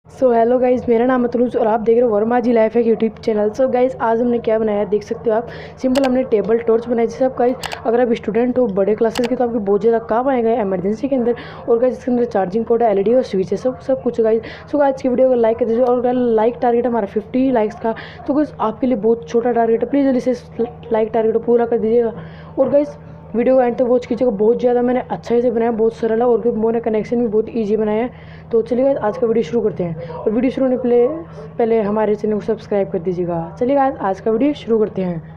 So hello guys, मेरा नाम है तुलूज और आप देख रहे हो वर्मा जी लाइफ है यूट्यूब चैनल। सो गाइज़, आज हमने क्या बनाया देख सकते हो आप। सिंपल हमने टेबल टॉर्च बनाई। जैसे आप गाइज़ अगर आप स्टूडेंट हो बड़े क्लासेस के तो आपके बहुत ज़्यादा काम आएगा इमरजेंसी के अंदर। और गाइज़ इसके अंदर चार्जिंग पोर्ट है, एलईडी और स्विच है, सब कुछ गाइज़। सो गाइज़ की वीडियो को लाइक कर दीजिए। और अगर लाइक टारगेट हमारा 50 लाइक्स का, तो गाइज़ आपके लिए बहुत छोटा टारगेट है, प्लीज़ जल्दी से लाइक टारगेट पूरा कर दीजिएगा। और गाइज़ वीडियो को एंड तक वॉच कीजिएगा, बहुत ज़्यादा मैंने अच्छा से बनाया, बहुत सरल है और मैंने कनेक्शन भी बहुत ईजी बनाया है। तो चलिए आज का वीडियो शुरू करते हैं। और वीडियो शुरू होने पहले हमारे चैनल को सब्सक्राइब कर दीजिएगा। चलिए आज का वीडियो शुरू करते हैं।